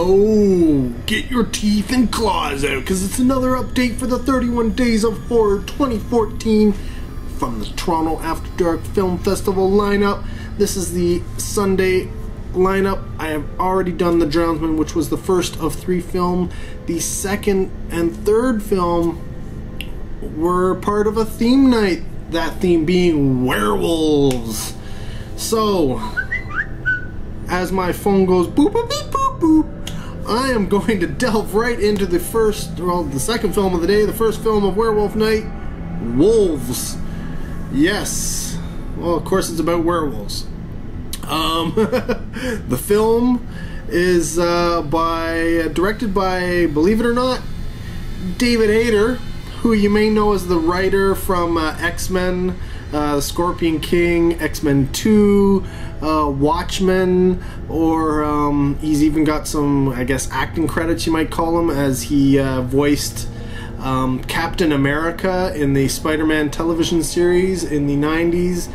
Yo, get your teeth and claws out, because it's another update for the 31 Days of Horror 2014 from the Toronto After Dark Film Festival lineup. This is the Sunday lineup. I have already done The Drownsman, which was the first of 3 films. The second and third film were part of a theme night, that theme being werewolves. So, as my phone goes boop boop beep boop boop, I am going to delve right into the second film of the day, the first film of Werewolf Night, Wolves. Yes, well, of course it's about werewolves. The film is directed by, believe it or not, David Hayter, who you may know as the writer from X-Men, Scorpion King, X-Men 2, Watchmen, or he's even got some, I guess, acting credits you might call him, as he voiced Captain America in the Spider-Man television series in the 90s,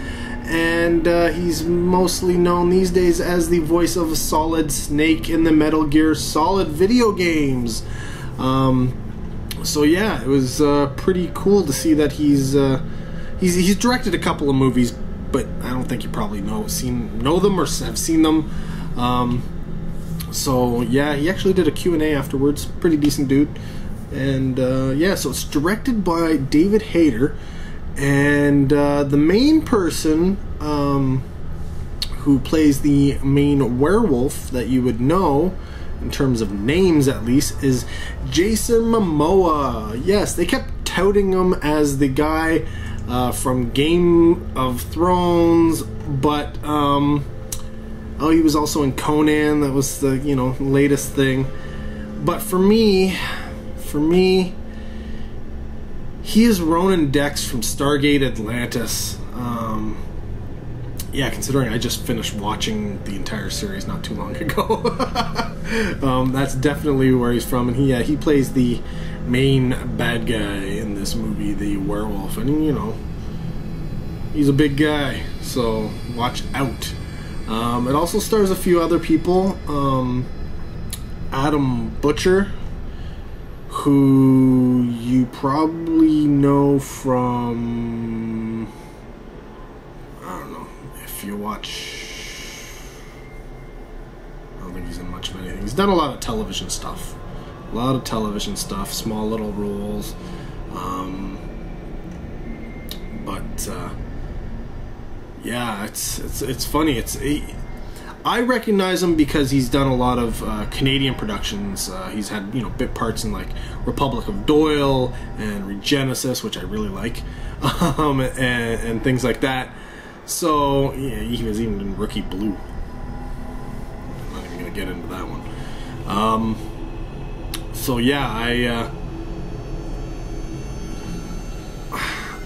and he's mostly known these days as the voice of Solid Snake in the Metal Gear Solid video games. So yeah, it was pretty cool to see that he's directed a couple of movies, but I don't think you probably know them or have seen them. So yeah, he actually did a Q&A afterwards. Pretty decent dude. And yeah, so it's directed by David Hayter, and the main person who plays the main werewolf that you would know, in terms of names at least, is Jason Momoa. Yes, they kept touting him as the guy from Game of Thrones, but oh, he was also in Conan. That was the latest thing. But for me, he is Ronan Dex from Stargate Atlantis. Yeah, considering I just finished watching the entire series not too long ago. That's definitely where he's from, and he plays the main bad guy in this movie, the werewolf, and he's a big guy, so watch out. It also stars a few other people. Adam Butcher, who you probably know from, I don't know, if you watch, I don't think he's in much of anything. He's done a lot of television stuff. Small little roles. But yeah, it's funny. I recognize him because he's done a lot of Canadian productions. He's had bit parts in like Republic of Doyle and Regenesis, which I really like, and things like that. So yeah, he was even in Rookie Blue. I'm not even gonna get into that one. So yeah,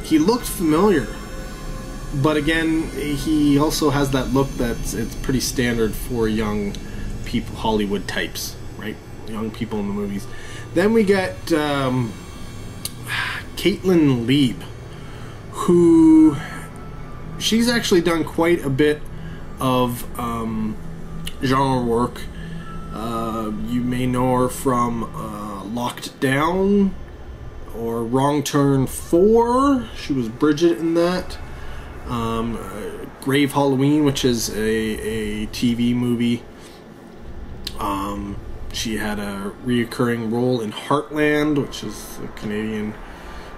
he looked familiar. But again, he also has that look it's pretty standard for young people, Hollywood types, right? Young people in the movies. Then we get Caitlin Lieb, who she's actually done quite a bit of genre work. You may know her from Locked Down or Wrong Turn 4. She was Bridget in that. Grave Halloween, which is a TV movie. She had a reoccurring role in Heartland, which is a Canadian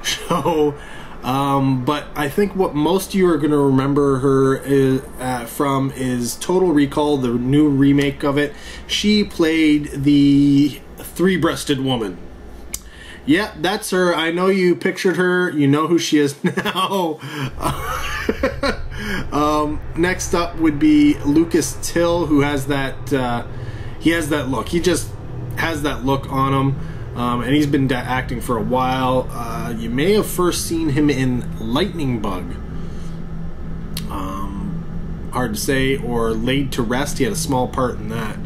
show. But I think what most of you are going to remember her from is Total Recall, the new remake of it. She played the three-breasted woman. Yeah, that's her. I know you pictured her. You know who she is now. Next up would be Lucas Till, who has that. He has that look. He just has that look on him, and he's been acting for a while. You may have first seen him in Lightning Bug. Hard to say, or Laid to Rest. He had a small part in that.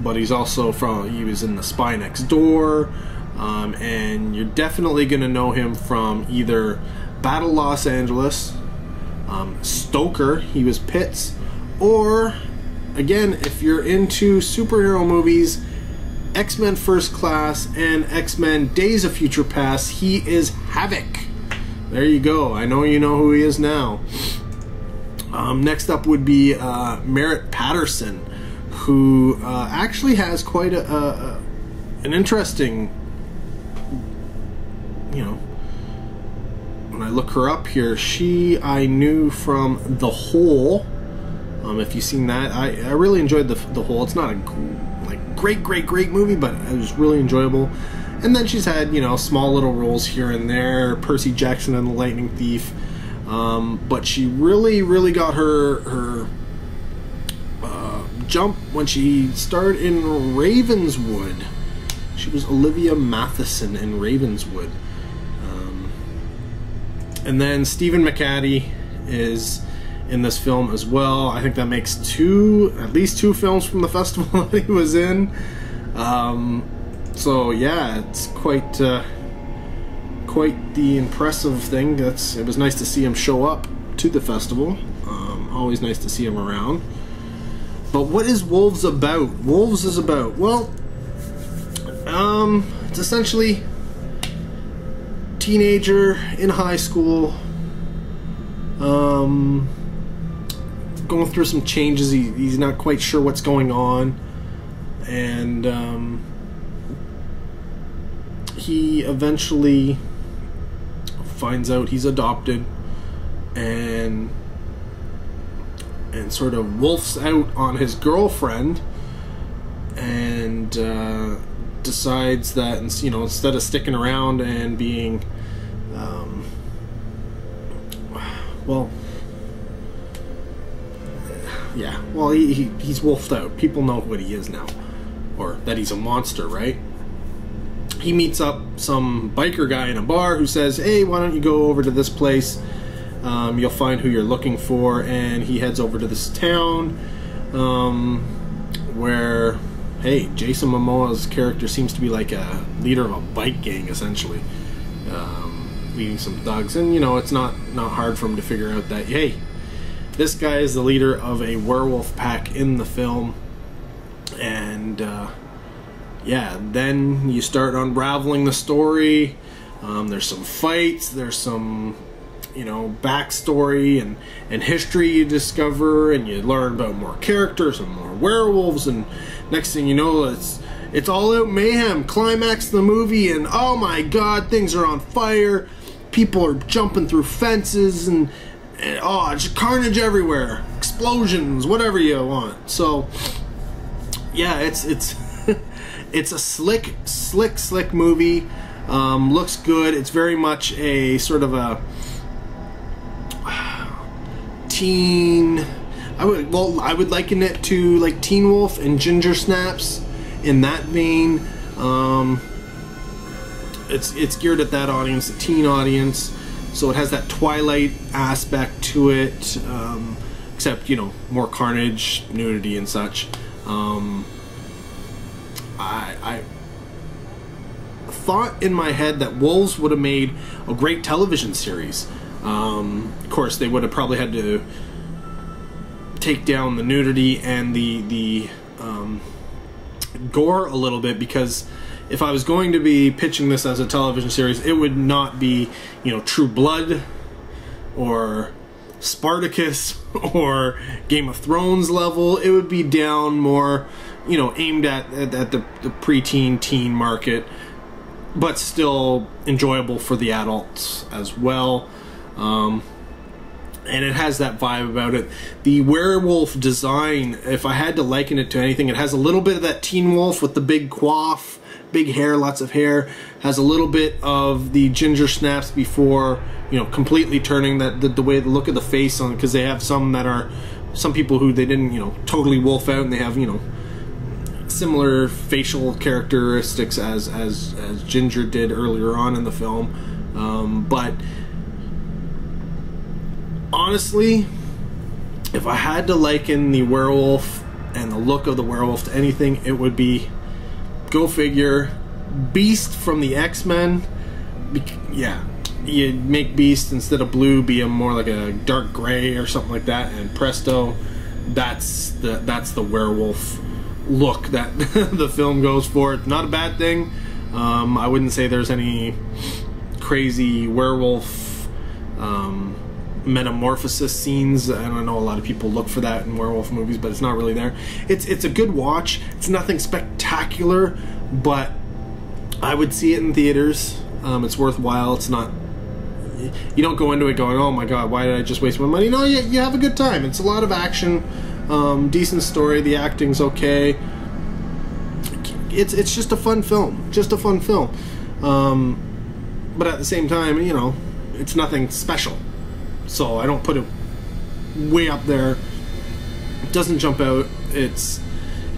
But he's also he was in The Spy Next Door. And you're definitely going to know him from either Battle Los Angeles, Stoker, he was Pitts, or again, if you're into superhero movies, X-Men First Class and X-Men Days of Future Past, he is Havoc. There you go. I know you know who he is now. Next up would be Merritt Patterson, who actually has quite an interesting, you know, when I look her up here, I knew from The Hole. If you've seen that, I really enjoyed The Hole. It's not a great movie, but it was really enjoyable. And then she's had, you know, small little roles here and there, Percy Jackson and the Lightning Thief. But she really got her jump when she starred in Ravenswood. She was Olivia Matheson in Ravenswood. And then Stephen McHattie is in this film as well. I think that makes at least two films from the festival that he was in. So yeah, it's quite the impressive thing. It was nice to see him show up to the festival. Always nice to see him around. But what is Wolves about? Wolves is about, well, it's essentially teenager in high school, going through some changes. He's not quite sure what's going on, and he eventually finds out he's adopted, and sort of wolfs out on his girlfriend, and decides that, you know, instead of sticking around and being he's wolfed out. People know what he is now, or that he's a monster, right? He meets up some biker guy in a bar who says, hey, why don't you go over to this place, you'll find who you're looking for. And he heads over to this town where, hey, Jason Momoa's character seems to be like a leader of a bike gang, essentially, leading some thugs. And, you know, it's not hard for him to figure out that, hey, this guy is the leader of a werewolf pack in the film. And yeah, then you start unraveling the story. There's some fights, there's some, you know, backstory and history you discover, and you learn about more characters and more werewolves, and next thing you know, it's all out mayhem. Climax the movie, and oh my god, things are on fire. People are jumping through fences, and oh, just carnage everywhere, explosions, whatever you want. So yeah, it's it's a slick movie. Looks good. It's very much a sort of a teen. I would liken it to like Teen Wolf and Ginger Snaps, in that vein. It's geared at that audience, the teen audience. So it has that Twilight aspect to it, except, you know, more carnage, nudity, and such. I thought in my head that Wolves would have made a great television series. Of course, they would have probably had to take down the nudity and the gore a little bit, because if I was going to be pitching this as a television series, it would not be, you know, True Blood or Spartacus or Game of Thrones level. It would be down more, you know, aimed at the preteen, teen market, but still enjoyable for the adults as well. And it has that vibe about it. The werewolf design, if I had to liken it to anything, it has a little bit of that Teen Wolf with the big coif, big hair, lots of hair. Has a little bit of the Ginger Snaps before, you know, completely turning the way the look of the face on, because they have some people who they didn't, you know, totally wolf out, and they have, you know, similar facial characteristics as Ginger did earlier on in the film. But honestly, if I had to liken the werewolf and the look of the werewolf to anything, it would be, go figure, Beast from the X-Men. Yeah, you make Beast, instead of blue, be more like a dark gray or something like that, and presto, that's the werewolf look that the film goes for. It's not a bad thing. I wouldn't say there's any crazy werewolf metamorphosis scenes, and I know a lot of people look for that in werewolf movies, but it's not really there. It's a good watch. It's nothing spectacular, but I would see it in theaters. It's worthwhile. It's not, you don't go into it going, oh my god, why did I just waste my money? No, you have a good time. It's a lot of action, decent story, the acting's okay. It's just a fun film. Just a fun film. But at the same time, you know, it's nothing special. So I don't put it way up there. It doesn't jump out. It's,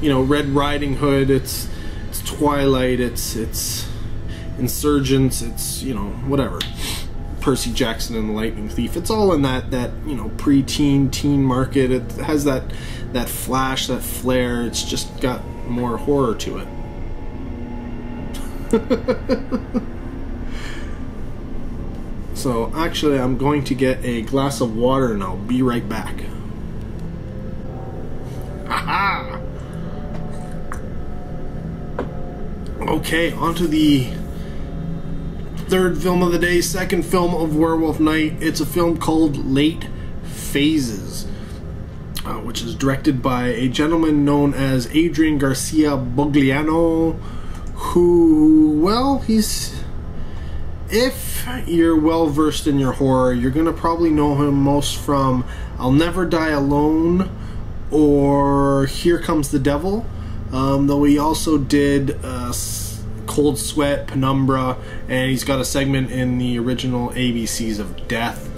you know, Red Riding Hood, it's Twilight, it's Insurgents, it's, you know, whatever. Percy Jackson and the Lightning Thief. It's all in that you know, pre-teen, teen market. It has that flash, that flair. It's just got more horror to it. So actually, I'm going to get a glass of water and I'll be right back. Aha! Okay, on to the third film of the day, second film of Werewolf Night. It's a film called Late Phases, which is directed by a gentleman known as Adrian Garcia Bogliano, who, well, if you're well versed in your horror, you're gonna probably know him most from I'll Never Die Alone or Here Comes the Devil, though he also did Cold Sweat, Penumbra, and he's got a segment in the original ABCs of Death.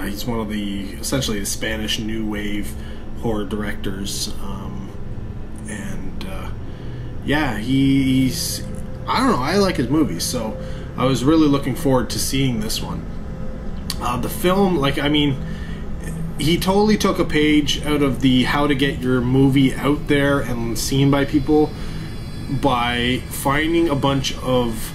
He's one of essentially the Spanish New Wave horror directors, yeah, he's, I don't know, I like his movies, so I was really looking forward to seeing this one. The film, like, I mean, he totally took a page out of the how to get your movie out there and seen by people by finding a bunch of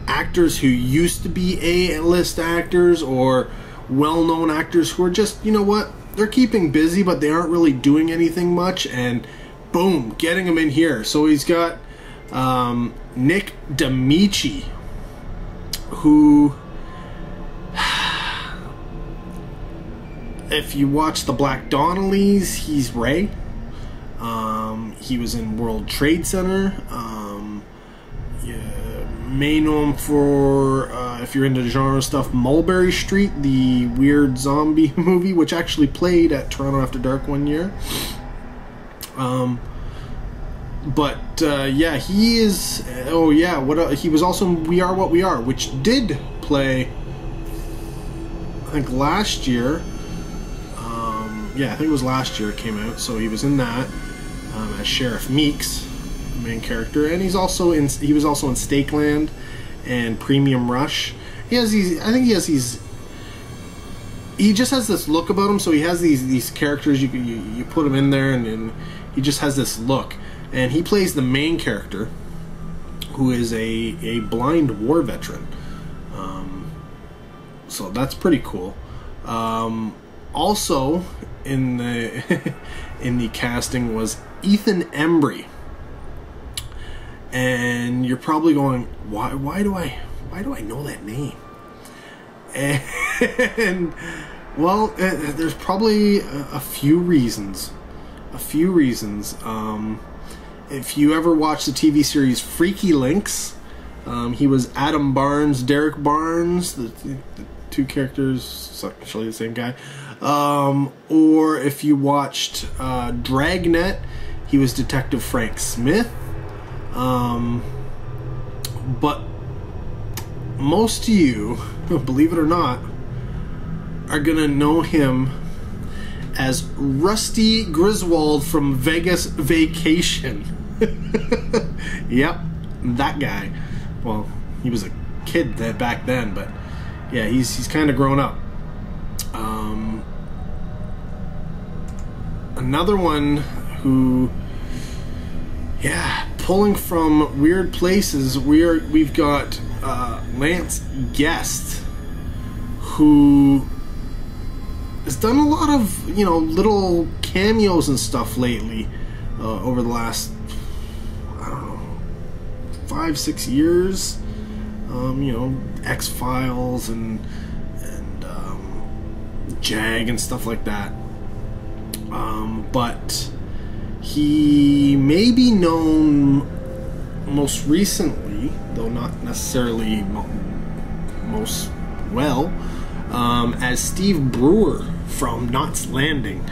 actors who used to be A-list actors or well-known actors who are just, you know what, they're keeping busy but they aren't really doing anything much, and boom, getting him in here. So he's got Nick Damici, who, if you watch the Black Donnellys, he's Ray. He was in World Trade Center. You may know him for, if you're into genre stuff, Mulberry Street, the weird zombie movie, which actually played at Toronto After Dark one year. Yeah, he is. Oh yeah, he was also in We Are What We Are, which did play, I think, last year. Yeah, I think it was last year it came out. So he was in that as Sheriff Meeks, the main character, and he was also in Stakeland and Premium Rush. He has these. I think he has these. He just has this look about him. So he has these characters. You put him in there, and he just has this look. And he plays the main character, who is a blind war veteran. So that's pretty cool. Also in the in the casting was Ethan Embry. And you're probably going, why do I know that name? And well, there's probably a few reasons. If you ever watched the TV series Freaky Links, he was Adam Barnes, Derek Barnes, the two characters, it's actually the same guy. Or if you watched Dragnet, he was Detective Frank Smith. But most of you, believe it or not, are gonna know him as Rusty Griswold from Vegas Vacation. Yep, that guy. Well, he was a kid back then, but yeah, he's kind of grown up. Another one who, yeah, pulling from weird places. We've got Lance Guest, who has done a lot of, you know, little cameos and stuff lately over the last, I don't know, 5-6 years. You know, X-Files and Jag and stuff like that. But he may be known most recently, though not necessarily most well, as Steve Brewer from Knots Landing.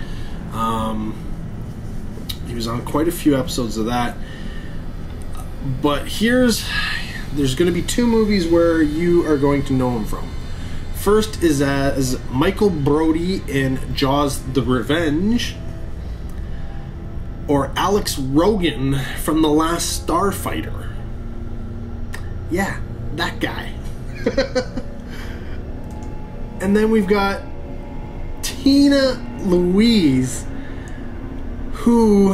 He was on quite a few episodes of that. But there's going to be 2 movies where you are going to know him from. First is as Michael Brody in Jaws: The Revenge, or Alex Rogan from The Last Starfighter. Yeah, that guy. And then we've got Tina Louise, who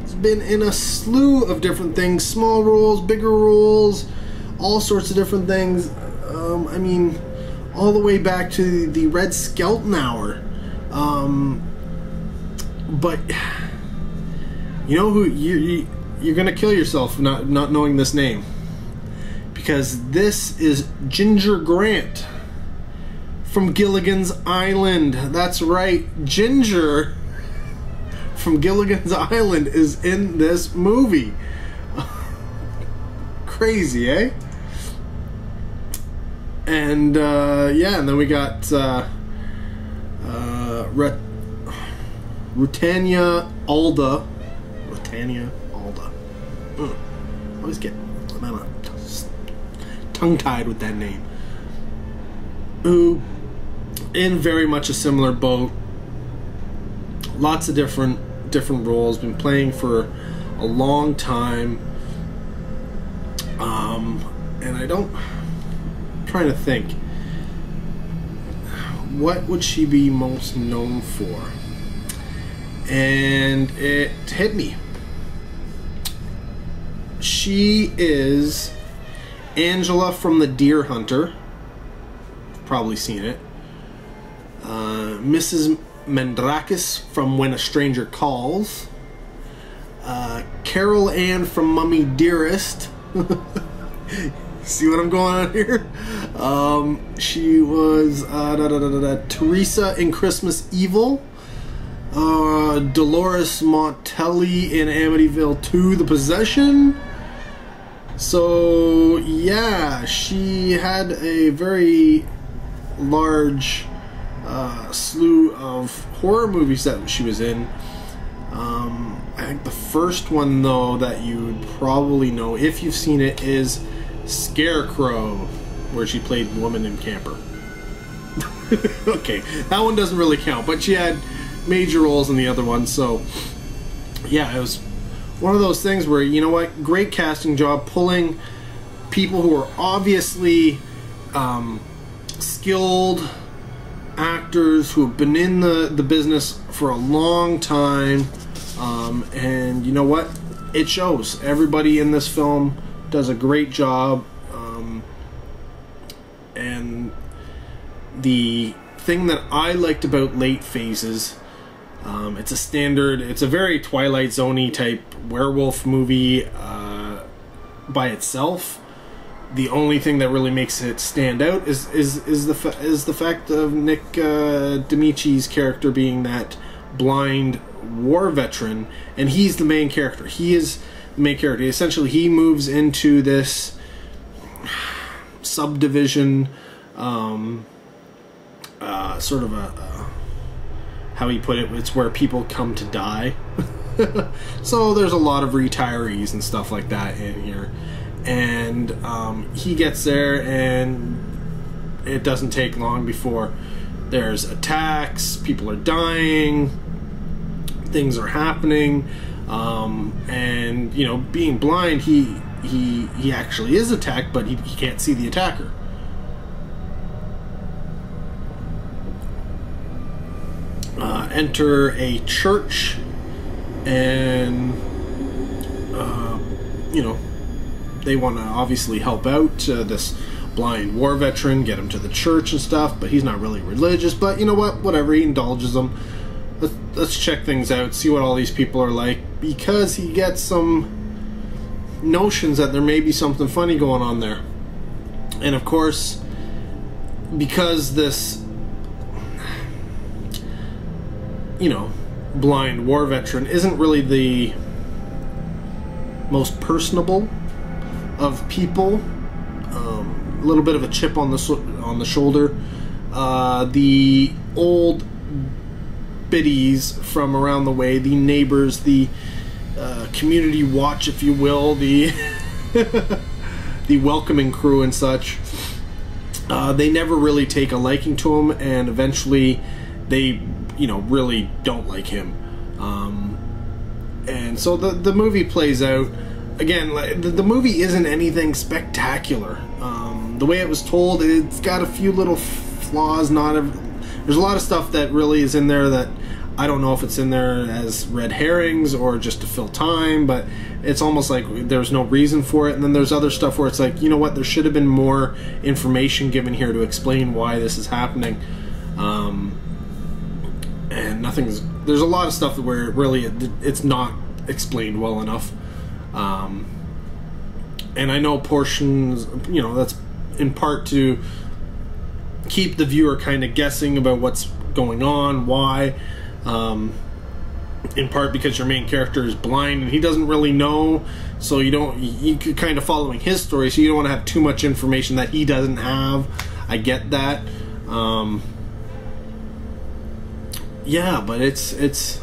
has been in a slew of different things, small roles, bigger roles, all sorts of different things. I mean, all the way back to the Red Skelton Hour. But you know who you're gonna kill yourself not knowing this name, because this is Ginger Grant from Gilligan's Island. That's right, Ginger from Gilligan's Island is in this movie. Crazy, eh? And yeah, and then we got Rutanya Alda. Rutanya Alda. Always get tongue-tied with that name. Who, in very much a similar boat. Lots of different roles. Been playing for a long time. And I'm trying to think, what would she be most known for? And it hit me. She is Angela from The Deer Hunter. You've probably seen it. Mrs. Mandrakis from When a Stranger Calls. Carol Ann from Mummy Dearest. See what I'm going on here? She was Teresa in Christmas Evil. Dolores Montelli in Amityville 2: The Possession. So yeah, she had a very large slew of horror movies that she was in. I think the first one, though, that you would probably know if you've seen it is Scarecrow, where she played Woman in Camper. Okay, that one doesn't really count, but she had major roles in the other one. So yeah, it was one of those things where, you know what, great casting job, pulling people who are obviously skilled actors who have been in the business for a long time, and you know what, it shows. Everybody in this film does a great job, and the thing that I liked about Late Phases, it's a standard, it's a very Twilight Zone-y type werewolf movie by itself. The only thing that really makes it stand out is the fact of Nick Damici's character being that blind war veteran, and he's the main character. He is the main character. Essentially, he moves into this subdivision, sort of a how he put it, it's where people come to die. So there's a lot of retirees and stuff like that in here. And he gets there, and it doesn't take long before there's attacks, people are dying, things are happening, and you know, being blind, he actually is attacked, but he can't see the attacker. Enter a church, and you know, they want to obviously help out this blind war veteran, get him to the church and stuff, but he's not really religious. But you know what? Whatever, he indulges them. Let's check things out, see what all these people are like, because he gets some notions that there may be something funny going on there. And of course, because this, you know, blind war veteran isn't really the most personable of people, a little bit of a chip on the shoulder. The old biddies from around the way, the neighbors, the community watch, if you will, the the welcoming crew and such, they never really take a liking to him, and eventually they, you know, really don't like him. And so the movie plays out. Again, the movie isn't anything spectacular. The way it was told, it's got a few little flaws. There's a lot of stuff that really is in there that I don't know if it's in there as red herrings or just to fill time, but it's almost like there's no reason for it. And then there's other stuff where it's like, you know what, there should have been more information given here to explain why this is happening. And there's a lot of stuff where it's not explained well enough. And I know portions, you know, that's in part to keep the viewer kind of guessing about what's going on, why. In part because your main character is blind and he doesn't really know, so you could kind of following his story, so you don't want to have too much information that he doesn't have. I get that. Yeah, but it's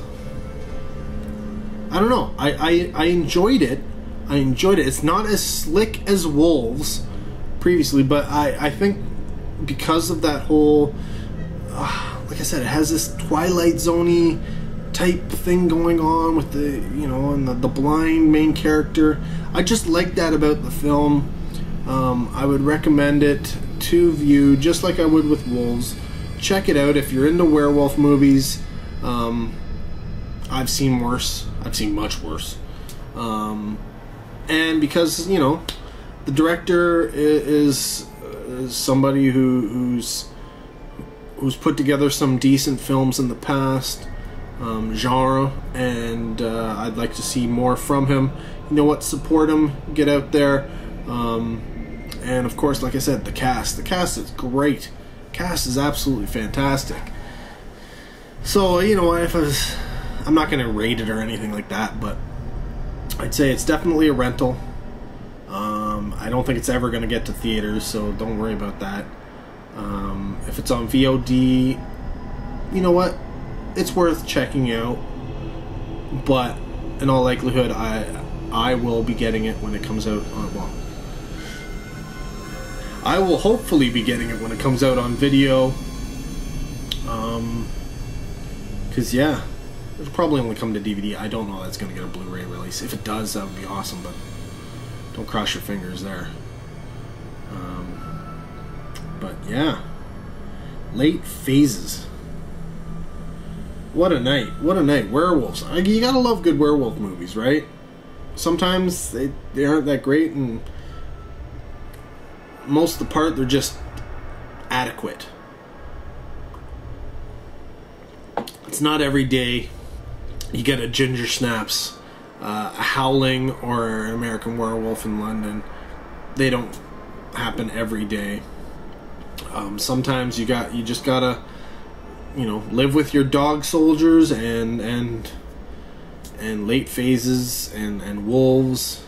I don't know. I enjoyed it. It's not as slick as Wolves previously, but I think because of that whole like I said, it has this Twilight Zone-y type thing going on with the, you know, and the blind main character. I just like that about the film. I would recommend it to view just like I would with Wolves. Check it out if you're into werewolf movies. I've seen worse. I've seen much worse. And because, you know, the director is somebody who's put together some decent films in the past, genre, and I'd like to see more from him. You know what? Support him. Get out there. And of course, like I said, the cast. The cast is great. Cast is absolutely fantastic. So, you know, I'm not going to rate it or anything like that, but I'd say it's definitely a rental. I don't think it's ever going to get to theaters, so don't worry about that. If it's on VOD, you know what? It's worth checking out. But in all likelihood, I will be getting it when it comes out on, well, I will hopefully be getting it when it comes out on video. Because, yeah, it'll probably only come to DVD. I don't know that's going to get a Blu-ray release. If it does, that would be awesome, but don't cross your fingers there. But, yeah. Late Phases. What a night. What a night. Werewolves. You gotta love good werewolf movies, right? Sometimes they aren't that great, and most of the part, they're just adequate. It's not every day you get a Ginger Snaps, a Howling, or an American Werewolf in London. They don't happen every day. Sometimes you just gotta, you know, live with your dog soldiers and Late Phases and Wolves,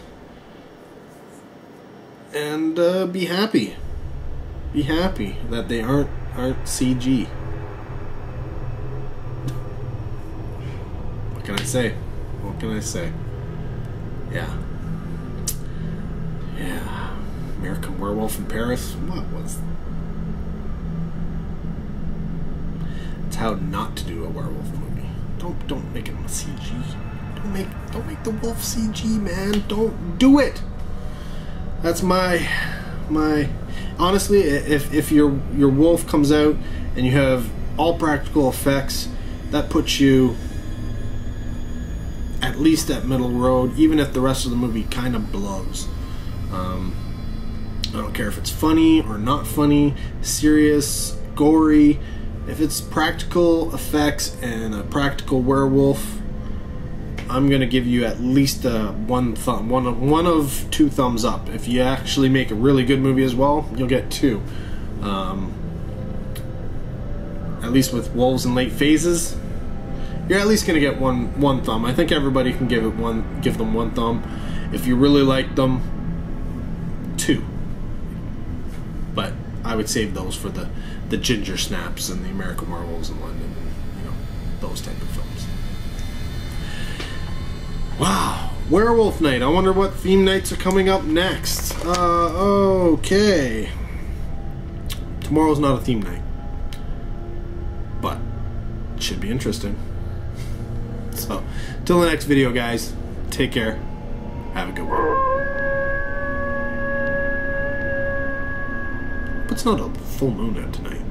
and be happy that they aren't CG. What can I say? Yeah. American Werewolf in Paris. What was? It's how not to do a werewolf movie. Don't make it CG. Don't make the wolf CG, man. Don't do it. That's my honestly, if your wolf comes out and you have all practical effects, that puts you at least at middle road, even if the rest of the movie kind of blows. I don't care if it's funny or not funny, serious, gory. If it's practical effects and a practical werewolf, I'm gonna give you at least one of two thumbs up. If you actually make a really good movie as well, you'll get two. At least with Wolves in Late Phases, you're at least gonna get one thumb. I think everybody can give them one thumb. If you really like them, two. But I would save those for the Ginger Snaps and the American Werewolves in London, and, you know, those type of films. Wow, Werewolf Night. I wonder what theme nights are coming up next. Okay. Tomorrow's not a theme night, but it should be interesting. So, till the next video, guys, take care. Have a good one. But it's not a full moon out tonight.